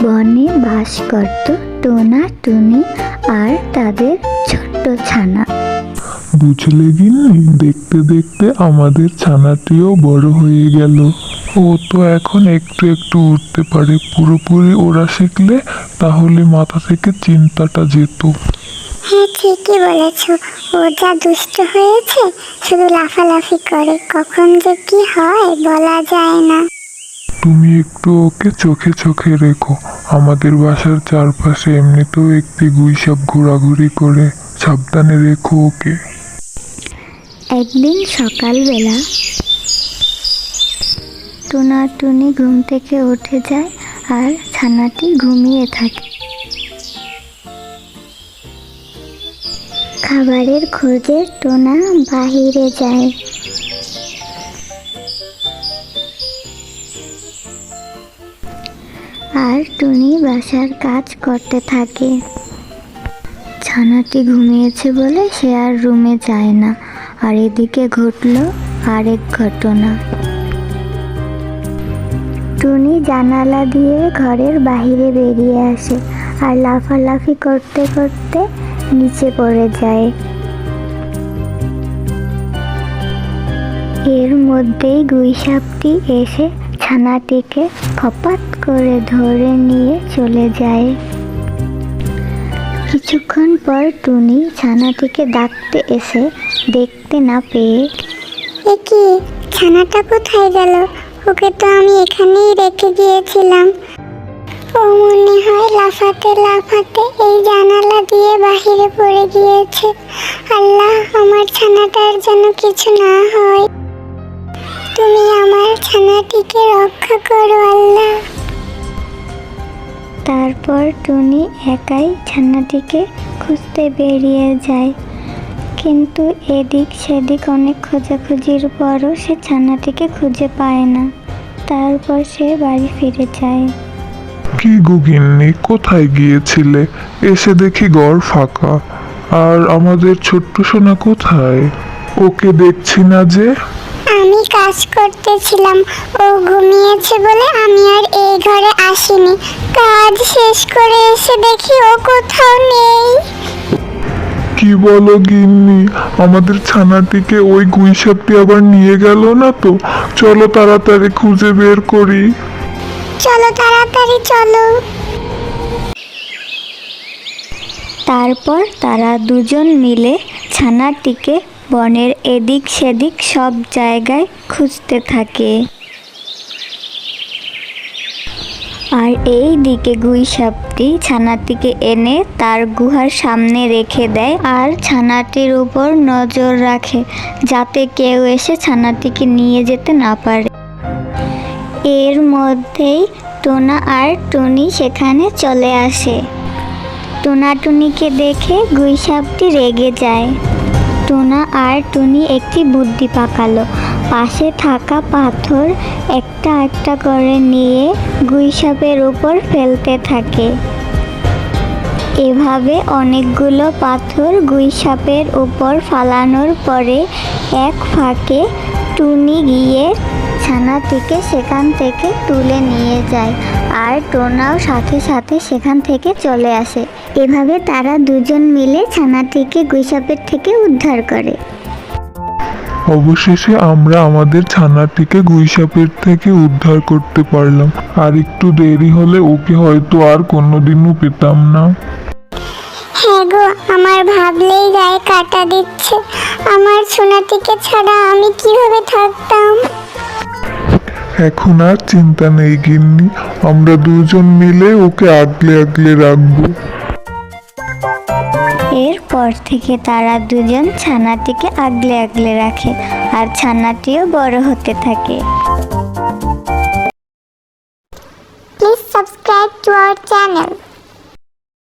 বনে বাস করত টোনা, টুনি আর তাদের ছোট্ট ছানা। বুঝলে গিন্নি, দেখতে দেখতে আমাদের ছানাটিও বড় হয়ে গেল। ও তো এখন একটু একটু উঠতে পারে। পুরোপুরি ওড়া শিখলে তাহলে মাথা থেকে চিন্তাটা যেত। হ্যাঁ, ঠিকই বলেছ। ও যা দুষ্ট হয়েছে, শুধু লাফালাফি করে, কখন যে কি হয় বলা যায় না। তুমি একটু ওকে চোখে চোখে রেখো। আমাদের বাসার চারপাশে এমনিতেও একটি গুইসাপ ঘোরাঘুরি করে, সাবধানে রেখো ওকে। একদিন সকালবেলা টোনা টুনি ঘুম থেকে উঠে যায় আর ছানাটি ঘুমিয়ে থাকে। খাবারের খোঁজে টোনা বাহিরে যায়। আর টুনি বাসার কাজ করতে থাকে। ছানাটি ঘুমিয়েছে বলে সে আর রুমে যায় না। আর এদিকে ঘটল আরেক ঘটনা। টুনি জানালা দিয়ে ঘরের বাহিরে বেরিয়ে আসে আর লাফালাফি করতে করতে নিচে পড়ে যায়। এর মধ্যেই গুইসাপটি এসে ছানাটিকে ফপাত করে ধরে নিয়ে চলে যায়। কিছুক্ষণ পর টুনি ছানাটিকে ডাকতে এসে দেখতে না পেয়ে, এ কি, ছানাটা কোথায় গেল? ওকে তো আমি এখানেই রেখে গিয়েছিলাম। ও মনে হয় লাফাতে লাফাতে এই জানালা দিয়ে বাহিরে পড়ে গিয়েছে। আল্লাহ, আমার ছানাটার যেন কিছু না হয়। তুমি আমার ছানাটিকে রক্ষা করো আল্লাহ। তারপর টুনি একাই ছানাটিকে খুঁজতে বেরিয়ে যায়। কিন্তু এদিক সেদিক অনেক খোঁজাখুঁজির পরও সে ছানাটিকে খুঁজে পায় না। তারপর সে বাড়ি ফিরে যায়। কি গো গিন্নি, কোথায় গিয়েছিলে? এসে দেখি ঘর ফাঁকা। আর আমাদের ছোট্ট সোনা কোথায়? ওকে দেখছি না যে। আমি কাজ করতেছিলাম, ও ঘুমিয়েছে বলে আমি আর এই ঘরে আসিনি। কাজ শেষ করে এসে দেখি ও কোথাও নেই। কি বলো গিন্নি, আমাদের ছানাটিকে ওই গুইসাপটি আবার নিয়ে গেল না তো? চলো তাড়াতাড়ি খুঁজে বের করি। চলো তাড়াতাড়ি চলো। তারপর তারা দুজন মিলে ছানাটিকে বনের এদিক সেদিক সব জায়গায় খুঁজতে থাকে। আর এই দিকে গুইসাপটি ছানাটিকে এনে তার গুহার সামনে রেখে দেয় আর ছানাটির উপর নজর রাখে, যাতে কেউ এসে ছানাটিকে নিয়ে যেতে না পারে। এর মধ্যেই টোনা আর টুনি সেখানে চলে আসে। টোনা টুনিকে দেখে গুইসাপটি রেগে যায়। টোনা আর টুনি একটি বুদ্ধি পাকালো। পাশে থাকা পাথর একটা একটা করে নিয়ে গুইসাপের উপর ফেলতে থাকে। এভাবে অনেকগুলো পাথর গুইসাপের উপর ফালানোর পরে এক ফাঁকে টুনি গিয়ে ছানাটিকে সেখান থেকে তুলে নিয়ে যায় আর টোনাও সাথে সাথে সেখান থেকে চলে আসে। এভাবে তারা দুজন মিলে ছানাটিকে গুইসাপের থেকে উদ্ধার করে। অবশেষে আমরা আমাদের ছানাটিকে গুইসাপের থেকে উদ্ধার করতে পারলাম। আর একটু দেরি হলে ওকে হয়তো আর কোনোদিনও পেতাম না। হ্যাঁ গো, আমার ভাবলেই গায়ে কাঁটা দিচ্ছে। আমার সোনাটিকে ছাড়া আমি কিভাবে থাকতাম। এখন আর চিন্তা নেই গিন্নি, আমরা দুজন মিলে ওকে আগলে আগলে রাখবো। এরপর থেকে তারা দুজন ছানাটিকে আগলে আগলে রাখে আর ছানাটিও বড় হতে থাকে। Please subscribe to our channel.